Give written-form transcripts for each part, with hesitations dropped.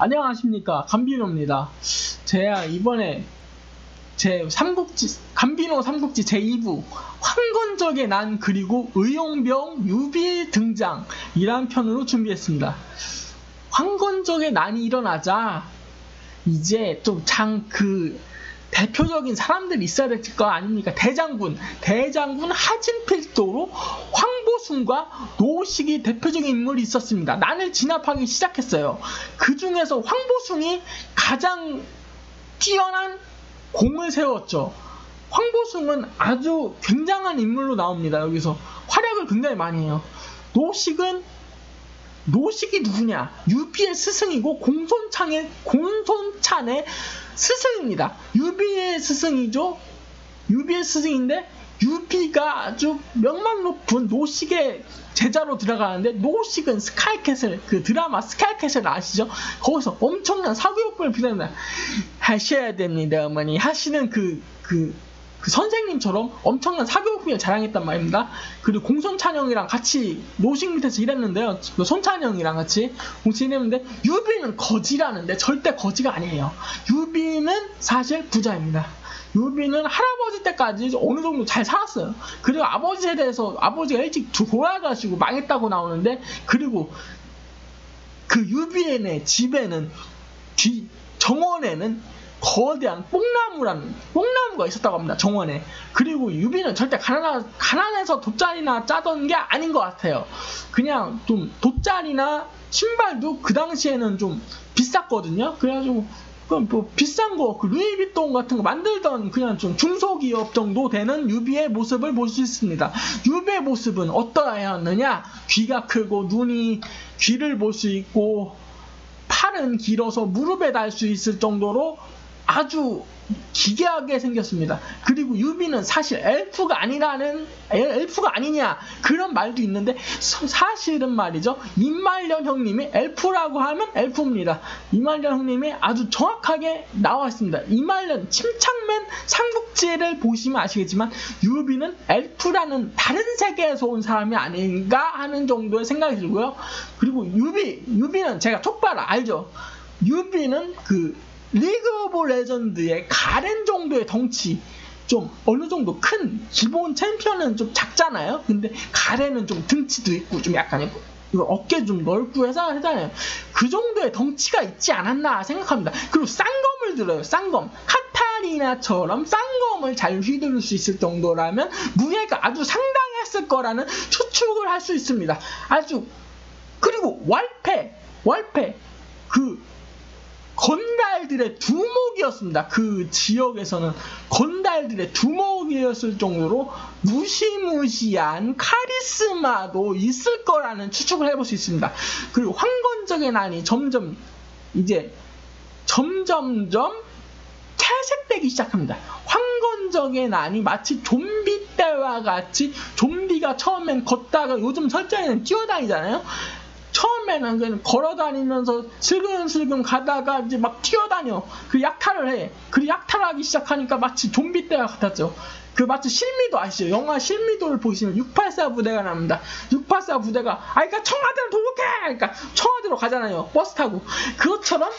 안녕하십니까, 감비노입니다. 제가 이번에 감비노 삼국지 제2부 황건적의 난 그리고 의용병 유비의 등장 이란 편으로 준비했습니다. 황건적의 난이 일어나자 이제 좀 대표적인 사람들이 있어야 될 거 아닙니까? 대장군 하진필도로 황보숭과 노식이 대표적인 인물이 있었습니다. 난을 진압하기 시작했어요. 그 중에서 황보숭이 가장 뛰어난 공을 세웠죠. 황보숭은 아주 굉장한 인물로 나옵니다. 여기서 활약을 굉장히 많이 해요. 노식이 누구냐? 유비의 스승이고 공손찬의 스승입니다. 유비의 스승이죠. 유비의 스승인데 유비가 아주 명망 높은 노식의 제자로 들어가는데, 노식은 스카이캐슬, 그 드라마 스카이캐슬 아시죠? 거기서 엄청난 사교육을 하셔야 됩니다, 어머니 하시는 그 선생님처럼 엄청난 사교육을 자랑했단 말입니다. 그리고 공손찬형이랑 같이 노식 밑에서 일했는데요. 손찬형이랑 같이 공식 일했는데, 유비는 거지라는데 절대 거지가 아니에요. 유비는 사실 부자입니다. 유비는 할아버지 때까지 어느 정도 잘 살았어요. 그리고 아버지 세대에서 아버지가 일찍 돌아가시고 망했다고 나오는데, 그리고 그 유비의 집에는 정원에는 거대한 뽕나무가 있었다고 합니다. 정원에. 그리고 유비는 절대 가난해서 돗자리나 짜던 게 아닌 것 같아요. 그냥 좀 돗자리나 신발도 그 당시에는 좀 비쌌거든요. 그래가지고 뭐 비싼 거, 루이비통 같은 거 만들던 그냥 좀 중소기업 정도 되는 유비의 모습을 볼 수 있습니다. 유비의 모습은 어떠하였느냐? 귀가 크고 귀를 볼 수 있고, 팔은 길어서 무릎에 달 수 있을 정도로 아주 기괴하게 생겼습니다. 그리고 유비는 사실 엘프가 아니냐 그런 말도 있는데, 사실은 말이죠, 임말년 형님이 엘프라고 하면 엘프입니다. 임말년 형님이 아주 정확하게 나와 있습니다. 임말년 침착맨 삼국지를 보시면 아시겠지만 유비는 엘프라는 다른 세계에서 온 사람이 아닌가 하는 정도의 생각이 들고요. 그리고 유비는 제가 촉발을 알죠. 유비는 리그 오브 레전드의 가렌 정도의 덩치, 좀 어느 정도 큰, 기본 챔피언은 좀 작잖아요. 근데 가렌은 좀 등치도 있고 좀 약간 어깨 좀 넓고 해서 하잖아요. 그 정도의 덩치가 있지 않았나 생각합니다. 그리고 쌍검을 들어요. 쌍검. 카타리나처럼 쌍검을 잘 휘두를 수 있을 정도라면 무게가 아주 상당했을 거라는 추측을 할 수 있습니다. 그리고 왈패 건달들의 두목이었습니다. 그 지역에서는 건달들의 두목이었을 정도로 무시무시한 카리스마도 있을 거라는 추측을 해볼 수 있습니다. 그리고 황건적의 난이 점점 퇴색되기 시작합니다. 황건적의 난이 마치 좀비 때와 같이, 좀비가 처음엔 걷다가 요즘 설정에는 뛰어다니잖아요. 처음에는 그냥 걸어다니면서 슬금슬금 가다가 이제 막 뛰어다녀. 약탈을 해. 약탈하기 시작하니까 마치 좀비 때와 같았죠. 마치 실미도 아시죠? 영화 실미도를 보시면 684 부대가 나옵니다. 684 부대가, 그러니까 청와대로 도둑해! 그러니까 청와대로 가잖아요. 버스 타고. 그것처럼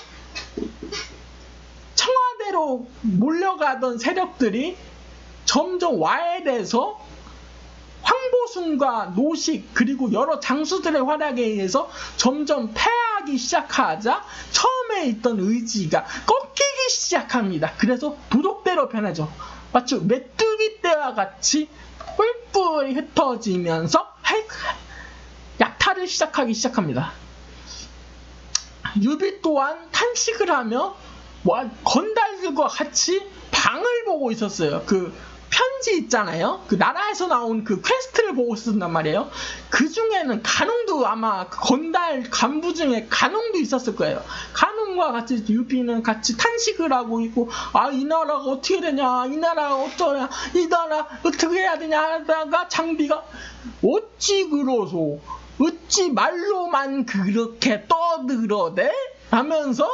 청와대로 몰려가던 세력들이 점점 와해돼서 황보숭과 노식 그리고 여러 장수들의 활약에 의해서 점점 패하기 시작하자 처음에 있던 의지가 꺾이기 시작합니다. 그래서 도적대로 변하죠. 마치 메뚜기 때와 같이 뿔뿔이 흩어지면서 약탈을 시작하기 시작합니다. 유비 또한 탄식을 하며 건달들과 같이 방을 보고 있었어요. 편지 있잖아요. 나라에서 나온 퀘스트를 보고 있었단 말이에요. 그 중에는 간웅도, 아마 건달 간부 중에 간웅도 있었을 거예요. 간웅과 같이 유비는 같이 탄식을 하고 있고, 이 나라가 어떻게 되냐, 이 나라가 어쩌냐, 이 나라 어떻게 해야 되냐 하다가 장비가 어찌 말로만 그렇게 떠들어대? 하면서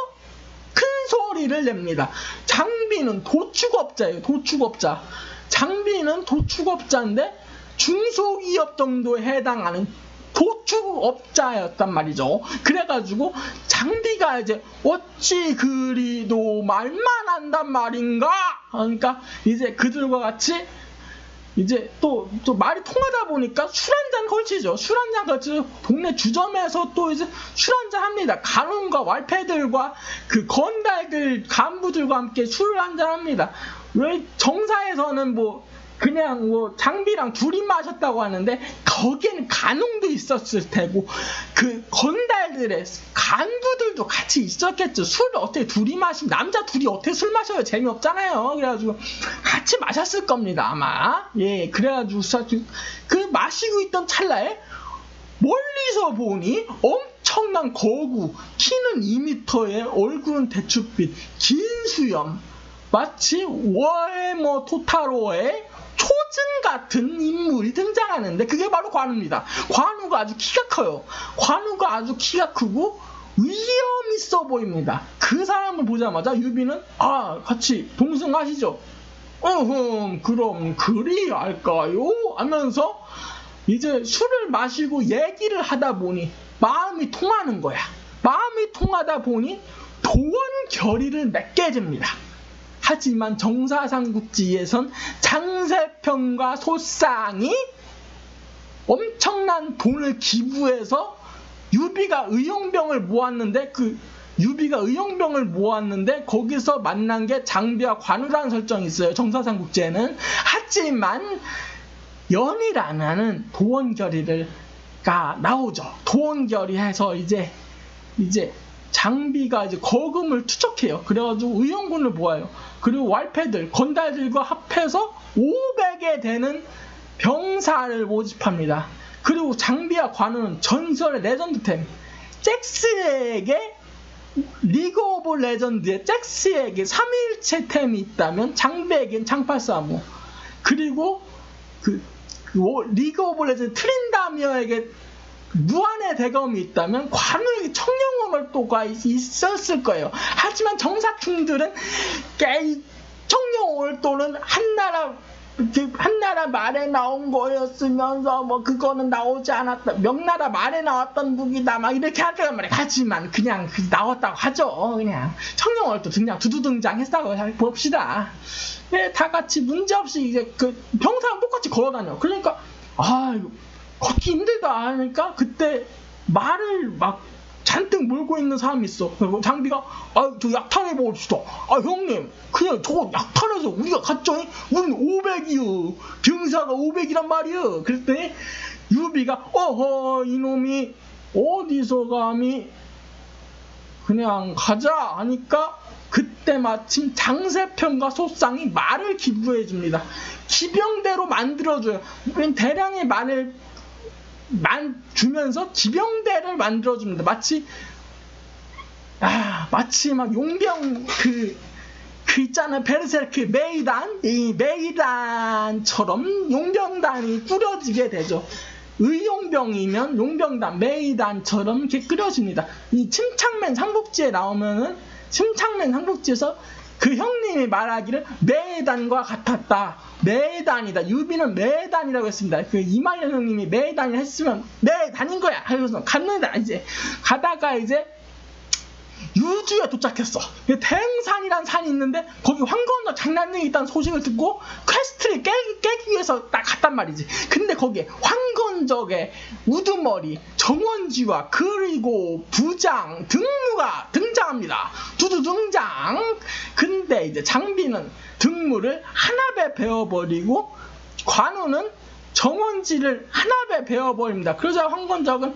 큰 소리를 냅니다. 장비는 도축업자예요. 장비는 도축업자인데 중소기업 정도에 해당하는 도축업자였단 말이죠. 그래가지고 장비가 이제 어찌 그리도 말만 한단 말인가? 그러니까 이제 그들과 같이 이제 또 말이 통하다 보니까 술 한잔 걸치죠. 술 한잔 걸치죠. 동네 주점에서 또 이제 술 한잔 합니다. 간원과 왈패들과 그 건달들 간부들과 함께 술을 한잔 합니다. 왜 정사에서는 그냥 장비랑 둘이 마셨다고 하는데 거기에는 간홍도 있었을 테고 그 건달들의 간부들도 같이 있었겠죠. 술을 어떻게 둘이 마시면 남자 둘이 어떻게 술 마셔요? 재미없잖아요. 그래가지고 같이 마셨을 겁니다 아마. 예, 그래가지고 그 마시고 있던 찰나에 멀리서 보니 엄청난 거구, 키는 2m에 얼굴은 대추빛, 긴 수염, 마치 월모 토타로의 초증 같은 인물이 등장하는데 그게 바로 관우입니다. 관우가 아주 키가 커요. 관우가 아주 키가 크고 위험 있어 보입니다. 그 사람을 보자마자 유비는 같이 동승하시죠. 그럼 그리 할까요? 하면서 이제 술을 마시고 얘기를 하다 보니 마음이 통하는 거야. 마음이 통하다 보니 도원결의를 맺게 됩니다. 하지만 정사삼국지에선 장세평과 소쌍이 엄청난 돈을 기부해서 유비가 의용병을 모았는데 거기서 만난 게 장비와 관우라는 설정이 있어요. 정사삼국지에는. 하지만 연이라는 도원결의가 나오죠. 도원결의해서 이제 장비가 이제 거금을 투척해요. 그래가지고 의용군을 모아요. 그리고 왈패들, 건달들과 합해서 500에 되는 병사를 모집합니다. 그리고 장비와 관우는 전설의 레전드템 잭스에게 리그 오브 레전드의 잭스에게 3일체 템이 있다면 장비에겐 장팔사무, 그리고 리그 오브 레전드 트린다미어에게 무한의 대검이 있다면 관우에게 청룡월도가 있었을 거예요. 하지만 정사충들은 청룡월도는 한나라 말에 나온 거였으면서 그거는 나오지 않았다. 명나라 말에 나왔던 무기다. 막 이렇게 하더란 말이에요. 하지만 그냥 나왔다고 하죠. 그냥 청룡월도 그냥 두두 등장했다고 봅시다. 네, 다 같이 문제없이 이제 병사랑 똑같이 걸어다녀. 그러니까 이거 걷기 힘들다 하니까 그때 말을 막 잔뜩 몰고 있는 사람이 있어. 그리고 장비가 저 약탈해 봅시다. 형님 그냥 저거 약탈해서 우리가 갔죠. 우리는 500이요. 병사가 500이란 말이요. 그랬더니 유비가 이놈이 어디서 감히 그냥 가자 하니까 그때 마침 장세평과 소쌍이 말을 기부해 줍니다. 기병대로 만들어줘요. 대량의 말을 주면서 기병대를 만들어줍니다. 마치 막 용병 있잖아요. 베르세르크 메이단처럼 용병단이 꾸려지게 되죠. 의용병이면 용병단, 메이단처럼 이렇게 꾸려집니다. 이 침착맨 삼국지에 나오면은 침착맨 삼국지에서 그 형님이 말하기를 메단과 같았다. 메단이다. 유비는 메단이라고 했습니다. 그 이마연 형님이 메단이라 했으면 메단인 거야. 하면서 갔는데 이제 가다가 이제 유주에 도착했어. 대흥산이라는 산이 있는데 거기 황건적 장난이 있다는 소식을 듣고 퀘스트를 깨기 위해서 딱 갔단 말이지. 근데 거기에 황건적의 우두머리, 정원지와 그리고 부장, 등무가 등장합니다. 두두 등장. 근데 이제 장비는 등무를 한압에 베어버리고 관우는 정원지를 한압에 베어버립니다. 그러자 황건적은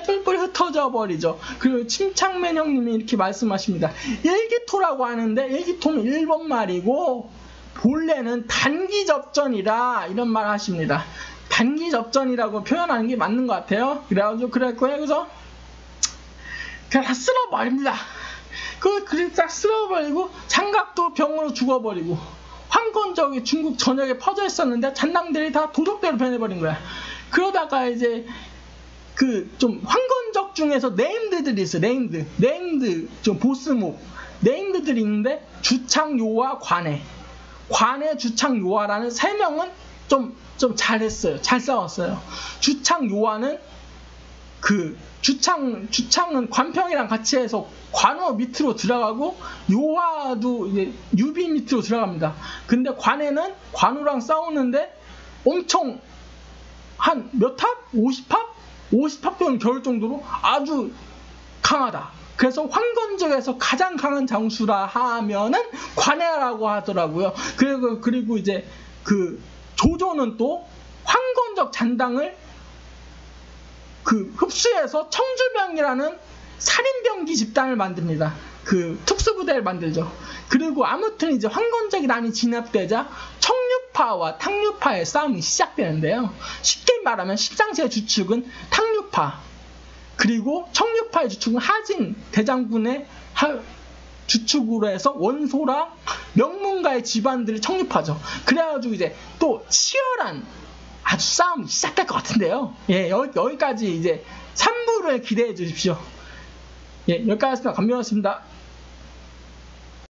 뿔뿔이 흩어져 버리죠. 그리고 침착맨 형님이 이렇게 말씀하십니다. 일기토라고 하는데 일기토는 일본 말이고 본래는 단기접전이라 이런 말 하십니다. 단기접전이라고 표현하는 게 맞는 것 같아요. 그래가지고 그래서 그냥 다 쓸어버립니다. 그걸 딱 쓸어버리고 장갑도 병으로 죽어버리고 황건적이 중국 전역에 퍼져 있었는데 잔당들이 다 도적대로 변해버린 거야. 그러다가 이제 좀 황건적 중에서 네임드들이 있어. 네임드 좀 보스목 네임드들이 있는데 주창요와 관해, 주창요와라는 세 명은 좀 잘했어요. 잘 싸웠어요. 주창요와는 그 주창은 관평이랑 같이 해서 관어 밑으로 들어가고 요하도 이제 유비 밑으로 들어갑니다. 근데 관에는 관우랑 싸우는데 엄청 한 몇 합? 50합? 50합 정도 겨울 정도로 아주 강하다. 그래서 황건적에서 가장 강한 장수라 하면은 관해라고 하더라고요. 그리고 이제 그 조조는 또 황건적 잔당을 그 흡수해서 청주병이라는 살인병기 집단을 만듭니다. 그 특수부대를 만들죠. 그리고 아무튼 이제 황건적이 난이 진압되자 청류파와 탕류파의 싸움이 시작되는데요. 쉽게 말하면 십상시의 주축은 탕류파, 그리고 청류파의 주축은 하진 대장군의 주축으로 해서 원소랑 명문가의 집안들이 청류파죠. 그래가지고 이제 또 치열한 아주 싸움이 시작될 것 같은데요. 예, 여기까지 이제 3부를 기대해 주십시오. 예, 여기까지 했습니다. 감사합니다.